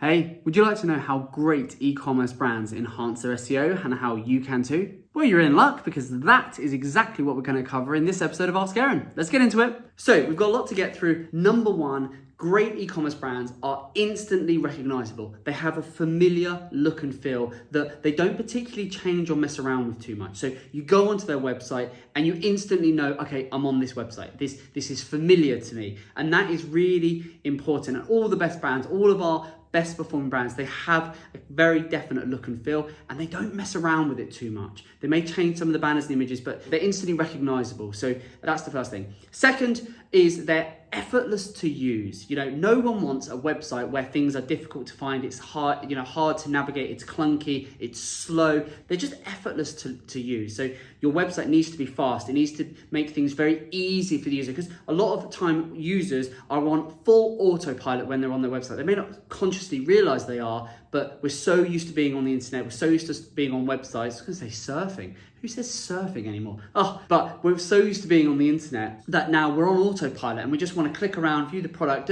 Hey, would you like to know how great e-commerce brands enhance their SEO and how you can too? Well, you're in luck because that is exactly what we're going to cover in this episode of Ask Aaron. Let's get into it. So we've got a lot to get through. Number one, great e-commerce brands are instantly recognizable. They have a familiar look and feel that they don't particularly change or mess around with too much. So you go onto their website and you instantly know, okay, I'm on this website. This is familiar to me. And that is really important. And all the best brands, all of our best performing brands, they have a very definite look and feel and they don't mess around with it too much. They may change some of the banners and images, but they're instantly recognizable. So that's the first thing. Second is they're effortless to use. No one wants a website where things are difficult to find. It's hard, hard to navigate. It's clunky. It's slow. They're just effortless to use. So your website needs to be fast. It needs to make things very easy for the user, because a lot of the time users are on full autopilot when they're on their website. They may not consciously realize they are, but we're so used to being on the internet. We're so used to being on websites. I was going to say surfing. Who says surfing anymore? But we're so used to being on the internet that now we're on autopilot and we just want to click around, view the product,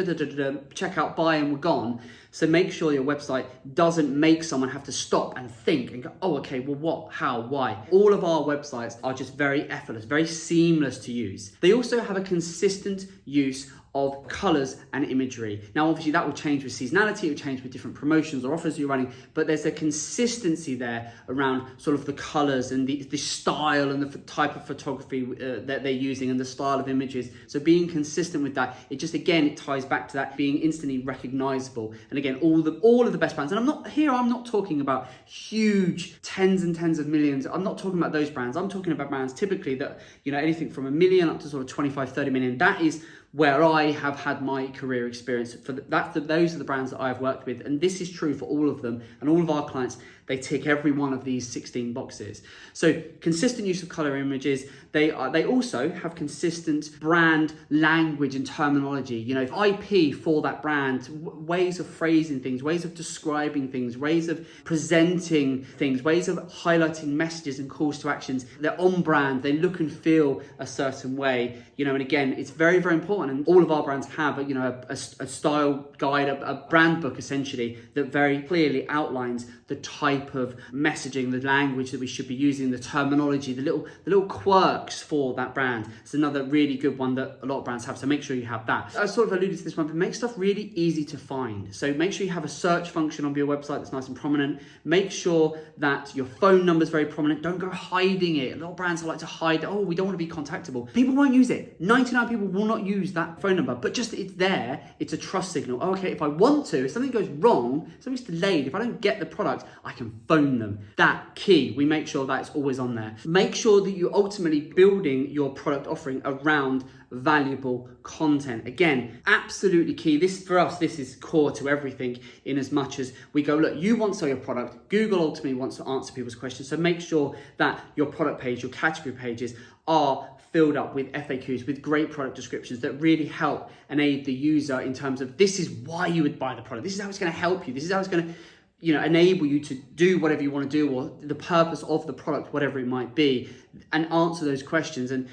check out, buy, and we're gone. So make sure your website doesn't make someone have to stop and think and go, oh, okay, well, what, how, why? All of our websites are just very effortless, very seamless to use. They also have a consistent use of colors and imagery. Now, obviously that will change with seasonality, it will change with different promotions or offers you're running, but there's a consistency there around sort of the colors and the style and the type of photography that they're using and the style of images. So being consistent with that, it ties back to that being instantly recognizable. And again, all of the best brands, and I'm not talking about huge tens and tens of millions. I'm not talking about those brands. I'm talking about brands typically that, anything from $1 million up to sort of 25, 30 million. That is where I have had my career experience. Those are the brands that I've worked with, and this is true for all of them and all of our clients. They tick every one of these 16 boxes. So consistent use of color images. They also have consistent brand language and terminology. IP for that brand, ways of phrasing things, ways of describing things, ways of presenting things, ways of highlighting messages and calls to actions. They're on brand. They look and feel a certain way. And again, it's very, very important. And all of our brands have a style guide, a brand book essentially that very clearly outlines the type of messaging, the language that we should be using, the terminology, the little quirks for that brand. It's another really good one that a lot of brands have, so make sure you have that. I sort of alluded to this one, but make stuff really easy to find. So make sure you have a search function on your website that's nice and prominent. Make sure that your phone number is very prominent. Don't go hiding it. A lot of brands like to hide, we don't want to be contactable. People won't use it. 99 people will not use that phone number, but just it's there. It's a trust signal. Okay, if I want to, if something goes wrong, something's delayed, if I don't get the product, I can phone them. That key, we make sure that's always on there. Make sure that you're ultimately building your product offering around valuable content. Again, absolutely key. This is core to everything, in as much as we go, look, you want to sell your product. Google ultimately wants to answer people's questions. So make sure that your product page, your category pages are filled up with FAQs, with great product descriptions that really help and aid the user in terms of this is why you would buy the product. This is how it's going to help you. This is how it's going to enable you to do whatever you want to do, or the purpose of the product, whatever it might be, and answer those questions and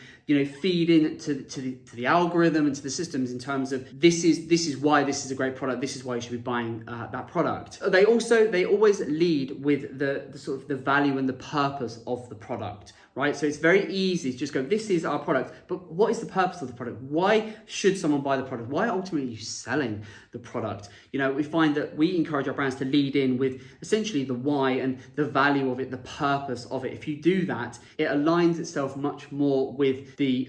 feed in to the algorithm and to the systems in terms of this is why this is a great product. This is why you should be buying that product. They always lead with the sort of the value and the purpose of the product. Right? So it's very easy to just go, this is our product, but what is the purpose of the product? Why should someone buy the product? Why ultimately are you selling the product? We find that we encourage our brands to lead in with essentially the why and the value of it, the purpose of it. If you do that, it aligns itself much more with the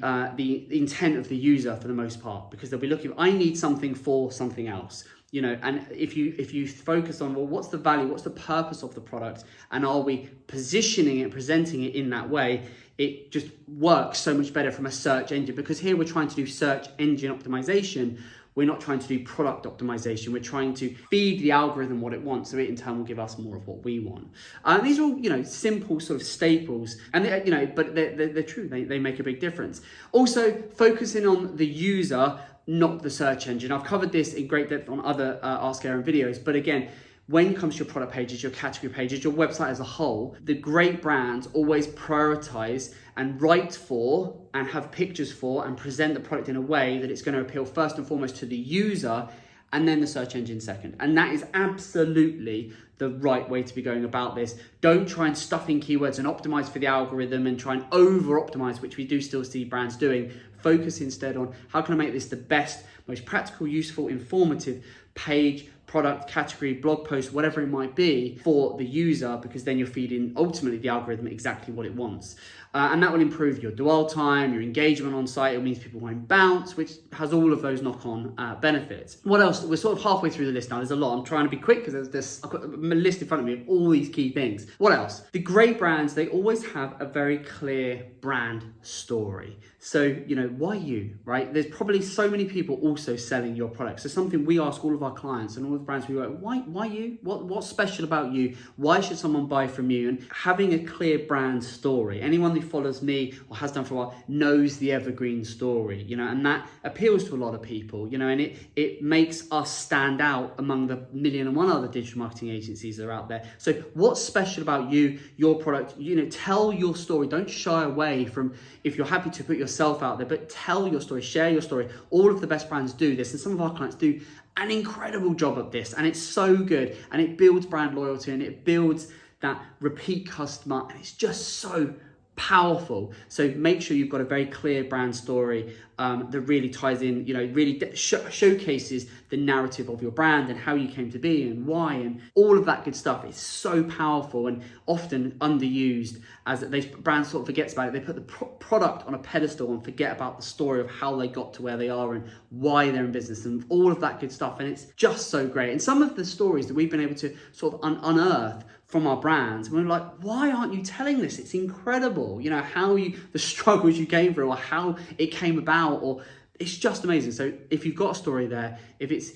intent of the user for the most part, because they'll be looking, I need something for something else. And if you focus on, well, what's the value, what's the purpose of the product, and are we positioning it, presenting it in that way, it just works so much better from a search engine, because here we're trying to do search engine optimization. We're not trying to do product optimization. We're trying to feed the algorithm what it wants, so it in turn will give us more of what we want. These are all, simple sort of staples, and but they're true. They make a big difference. Also, focusing on the user, not the search engine. I've covered this in great depth on other Ask Aaron videos, but again, when it comes to your product pages, your category pages, your website as a whole, the great brands always prioritize and write for and have pictures for and present the product in a way that it's going to appeal first and foremost to the user and then the search engine second. And that is absolutely the right way to be going about this. Don't try and stuff in keywords and optimize for the algorithm and try and over optimize, which we do still see brands doing. Focus instead on how can I make this the best, most practical, useful, informative page, product, category, blog post, whatever it might be for the user, because then you're feeding ultimately the algorithm exactly what it wants. And that will improve your dwell time, your engagement on site. It means people won't bounce, which has all of those knock-on benefits. What else? We're sort of halfway through the list now. There's a lot. I'm trying to be quick because I've got a list in front of me of all these key things. What else? The great brands, they always have a very clear brand story. So, why you, right? There's probably so many people also selling your products. So something we ask all of our clients and all the brands we work with, why you? What's special about you? Why should someone buy from you? And having a clear brand story. Anyone who follows me or has done for a while knows the Evergreen story, and that appeals to a lot of people, and it makes us stand out among the 1,000,001 other digital marketing agencies that are out there. So what's special about you, your product? Tell your story. Don't shy away from, if you're happy to put yourself out there, but tell your story, share your story. All of the best brands do this, and some of our clients do an incredible job of this, and it's so good, and it builds brand loyalty, and it builds that repeat customer, and it's just so powerful. So make sure you've got a very clear brand story that really ties in, really showcases the narrative of your brand and how you came to be and why, and all of that good stuff. It's so powerful and often underused, as these brands sort of forgets about it. They put the product on a pedestal and forget about the story of how they got to where they are and why they're in business and all of that good stuff. And it's just so great. And some of the stories that we've been able to sort of unearth from our brands, we're like, why aren't you telling this? It's incredible, the struggles you came through, or how it came about, or it's just amazing. So if you've got a story there, if it's,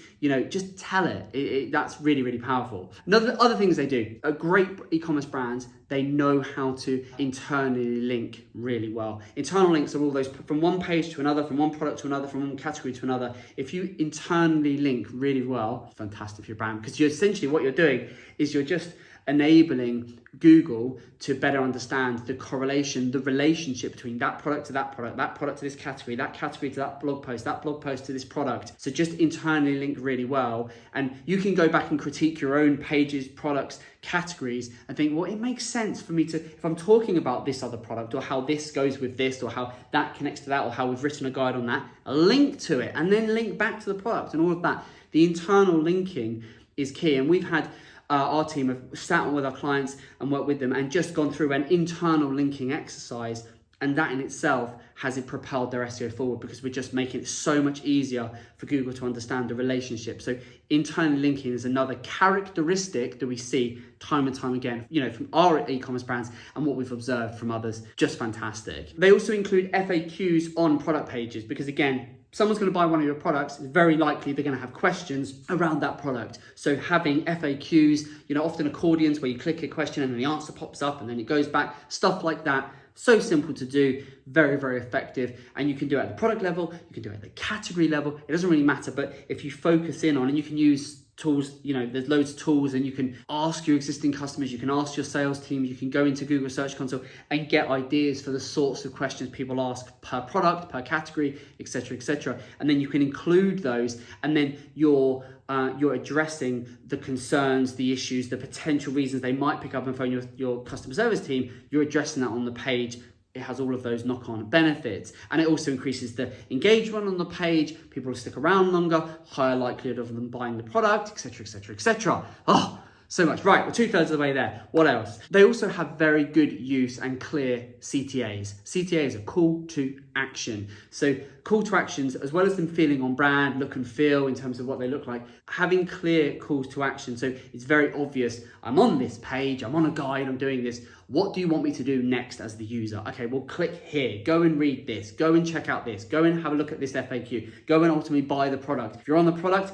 just tell it. That's really, really powerful. Other things they do, a great e-commerce brands, they know how to internally link really well. Internal links are all those from one page to another, from one product to another, from one category to another. If you internally link really well, fantastic for your brand, because essentially what you're doing is you're just enabling Google to better understand the correlation, the relationship between that product to that product, that product to this category, that category to that blog post to this product. So just internally link really well. And you can go back and critique your own pages, products, categories, and think, well, it makes sense for me to, if I'm talking about this other product, or how this goes with this, or how that connects to that, or how we've written a guide on that, link to it, and then link back to the product and all of that. The internal linking is key. And we've had our team have sat on with our clients and worked with them and just gone through an internal linking exercise, and that in itself has propelled their SEO forward, because we're just making it so much easier for Google to understand the relationship. So internal linking is another characteristic that we see time and time again, from our e-commerce brands and what we've observed from others. Just fantastic. They also include FAQs on product pages, because again, someone's going to buy one of your products, it's very likely they're going to have questions around that product. So having FAQs, often accordions where you click a question and then the answer pops up and then it goes back, stuff like that. So simple to do, very, very effective. And you can do it at the product level, you can do it at the category level. It doesn't really matter, but if you focus in on, and you can use tools, there's loads of tools, and you can ask your existing customers, you can ask your sales team, you can go into Google Search Console and get ideas for the sorts of questions people ask per product, per category, etc., etc. And then you can include those, and then you're addressing the concerns, the issues, the potential reasons they might pick up and phone your customer service team. You're addressing that on the page. It has all of those knock-on benefits, and it also increases the engagement on the page. People will stick around longer, higher likelihood of them buying the product, etc., etc., etc. Oh, so much. Right, we're 2/3 of the way there. What else? They also have very good use and clear CTAs. CTAs are call to action. So call to actions, as well as them feeling on brand, look and feel in terms of what they look like, having clear calls to action. So it's very obvious, I'm on this page, I'm on a guide, I'm doing this. What do you want me to do next as the user? Okay, well, click here, go and read this, go and check out this, go and have a look at this FAQ, go and ultimately buy the product. If you're on the product,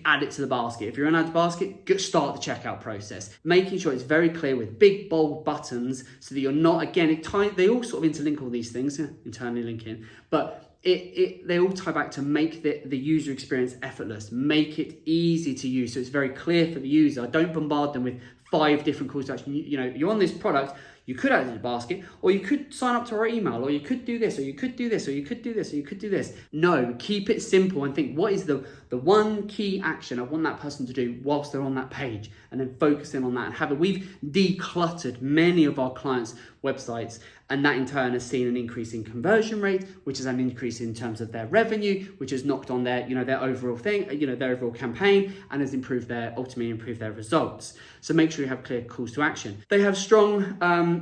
add it to the basket. If you're in add to basket, start the checkout process. Making sure it's very clear with big bold buttons, so that you're not, again, they all sort of interlink all these things, internally linking, but they all tie back to make the user experience effortless, make it easy to use, so it's very clear for the user. Don't bombard them with 5 different calls to action. You know, you're on this product, you could add it to the basket, or you could sign up to our email, or you could do this, or you could do this, or you could do this, or you could do this. No, keep it simple and think, what is the one key action I want that person to do whilst they're on that page, and then focus in on that and have it. We've decluttered many of our clients' websites, and that in turn has seen an increase in conversion rate, which is an increase in terms of their revenue, which has knocked on their, you know, their overall thing, you know, their overall campaign, and has ultimately improved their results. So make sure you have clear calls to action. They have strong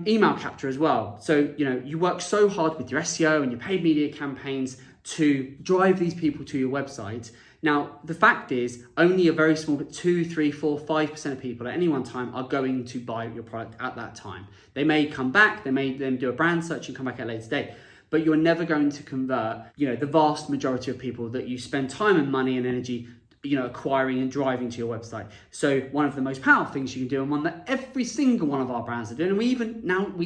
email capture as well. So, you know, you work so hard with your SEO and your paid media campaigns to drive these people to your website. Now, the fact is only a very small, 2, 3, 4, 5% of people at any one time are going to buy your product at that time. They may come back, they may then do a brand search and come back at a later date, but you're never going to convert, you know, the vast majority of people that you spend time and money and energy, you know, acquiring and driving to your website. So one of the most powerful things you can do, and one that every single one of our brands are doing, and we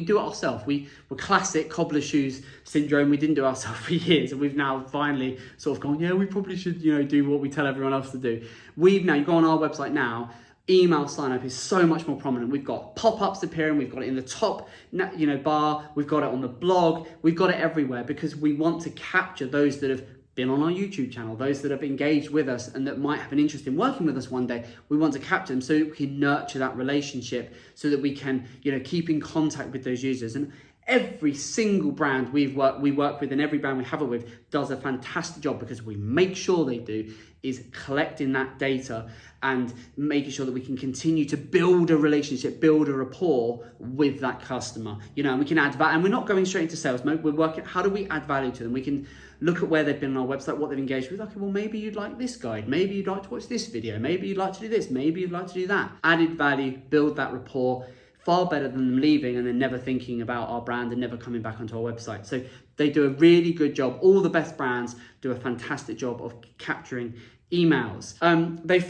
do it ourselves. We're classic cobbler shoes syndrome. We didn't do it ourselves for years, and we've now finally sort of gone, yeah, we probably should, you know, do what we tell everyone else to do. You go on our website now, email sign up is so much more prominent. We've got pop-ups appearing, we've got it in the top, you know, bar, we've got it on the blog, we've got it everywhere, because we want to capture those that have been on our YouTube channel, those that have engaged with us and that might have an interest in working with us one day. We want to capture them so we can nurture that relationship, so that we can, you know, keep in contact with those users. And every single brand we work with, and every brand we have it with, does a fantastic job, because we make sure they do, is collecting that data and making sure that we can continue to build a relationship, build a rapport with that customer. You know, and we can add value, and we're not going straight into sales mode. We're working, how do we add value to them? We can look at where they've been on our website, what they've engaged with. Okay, well, maybe you'd like this guide. Maybe you'd like to watch this video. Maybe you'd like to do this. Maybe you'd like to do that. Added value, build that rapport. Far better than them leaving and then never thinking about our brand and never coming back onto our website. So they do a really good job. All the best brands do a fantastic job of capturing emails. They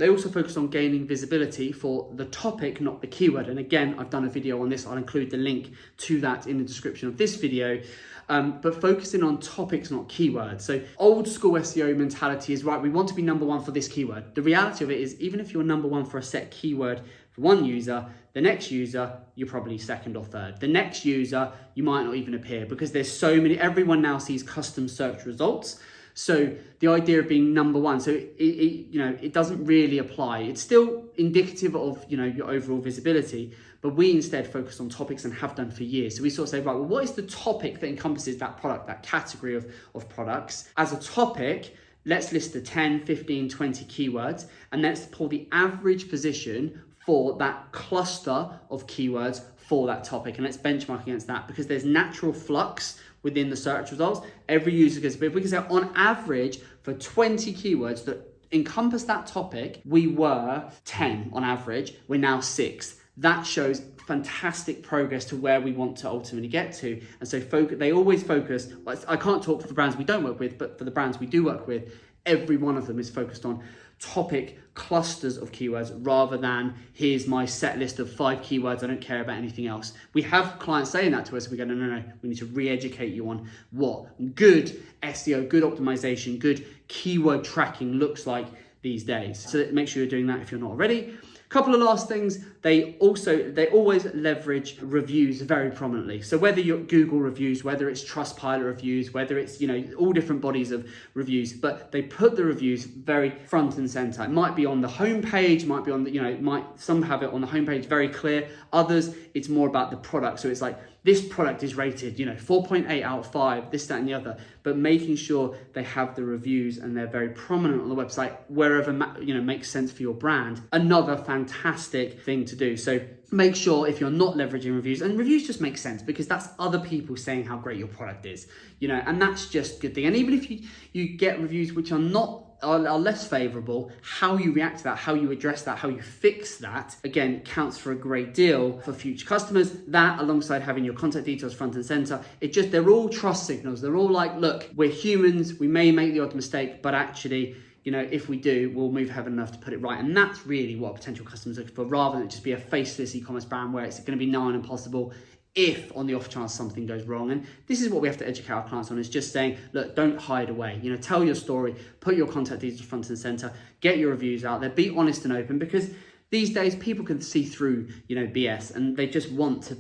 also focus on gaining visibility for the topic, not the keyword. And again, I've done a video on this. I'll include the link to that in the description of this video. But focusing on topics, not keywords. So old school SEO mentality is, right, we want to be number one for this keyword. The reality of it is, even if you're number one for a set keyword for one user, the next user, you're probably second or third. The next user, you might not even appear, because there's so many, everyone now sees custom search results. So the idea of being number one, so it doesn't really apply. It's still indicative of, you know, your overall visibility, but we instead focus on topics and have done for years. So we sort of say, right, well, what is the topic that encompasses that product, that category of products? As a topic, let's list the 10, 15, 20 keywords, and let's pull the average position for that cluster of keywords for that topic. And let's benchmark against that, because there's natural flux within the search results. Every user gets, but if we can say on average for 20 keywords that encompass that topic, we were 10 on average, we're now 6. That shows fantastic progress to where we want to ultimately get to. And so they always focus, I can't talk for the brands we don't work with, but for the brands we do work with, every one of them is focused on topic clusters of keywords, rather than here's my set list of 5 keywords, I don't care about anything else. We have clients saying that to us. We go, no, we need to re-educate you on what good SEO, good optimization, good keyword tracking looks like these days. So make sure you're doing that if you're not already. Couple of last things, they always leverage reviews very prominently. So whether you're Google reviews, whether it's Trustpilot reviews, whether it's, you know, all different bodies of reviews, but they put the reviews very front and center. It might be on the homepage, might be on the, you know, some have it on the homepage very clear. Others, it's more about the product. So it's like, this product is rated, you know, 4.8 out of 5, this, that, and the other, but making sure they have the reviews and they're very prominent on the website wherever, you know, makes sense for your brand. Another fantastic thing to do. So make sure, if you're not leveraging reviews, and reviews just make sense because that's other people saying how great your product is, you know, and that's just a good thing. And even if you get reviews which are less favorable, how you react to that, how you address that, how you fix that, again, counts for a great deal for future customers. That, alongside having your contact details front and center, they're all trust signals. They're all like, look, we're humans, we may make the odd mistake, but actually, you know, if we do, we'll move heaven enough to put it right. And that's really what potential customers are looking for, rather than just be a faceless e-commerce brand where it's going to be nigh on impossible if on the off chance something goes wrong. And this is what we have to educate our clients on, is just saying, look, don't hide away, you know, tell your story, put your contact details front and center, get your reviews out there, be honest and open, because these days people can see through, BS, and they just want to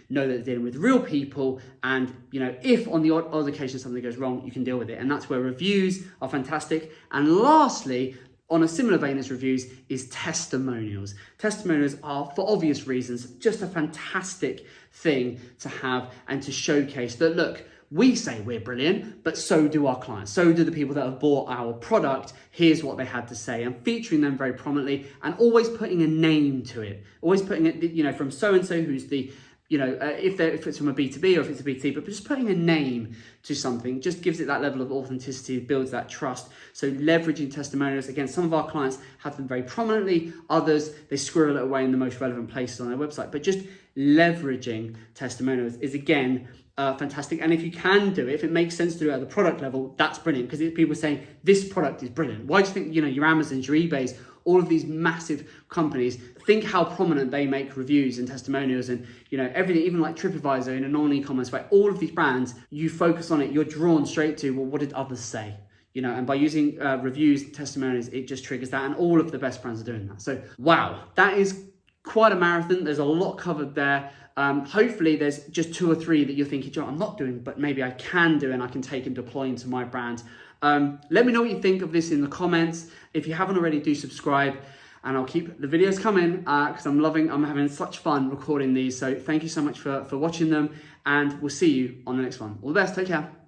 know that they're dealing with real people. And, if on the odd occasion something goes wrong, you can deal with it. And that's where reviews are fantastic. And lastly, on a similar vein as reviews, is testimonials. Testimonials are, for obvious reasons, just a fantastic thing to have and to showcase that, look, we say we're brilliant, but so do our clients. So do the people that have bought our product. Here's what they had to say, and featuring them very prominently, and always putting a name to it. Always putting it, from so-and-so who's the, if it's from a B2B or if it's a B2C, but just putting a name to something just gives it that level of authenticity, builds that trust. So leveraging testimonials, again, some of our clients have them very prominently, others, they squirrel it away in the most relevant places on their website. But just leveraging testimonials is, again, fantastic. And if you can do it, if it makes sense to do it at the product level, that's brilliant, because people are saying this product is brilliant. Why do you think, your Amazons, your eBays, all of these massive companies, think how prominent they make reviews and testimonials and, everything, even like TripAdvisor in a non-e-commerce way, all of these brands, you focus on it, you're drawn straight to, well, what did others say? And by using reviews, testimonials, it just triggers that, and all of the best brands are doing that. So, wow, that is quite a marathon. There's a lot covered there. Hopefully there's just 2 or 3 that you're thinking, John, I'm not doing, but maybe I can do and I can take and deploy into my brand. Let me know what you think of this in the comments. If you haven't already, do subscribe, and I'll keep the videos coming because I'm having such fun recording these. So thank you so much for watching them, and we'll see you on the next one. All the best. Take care.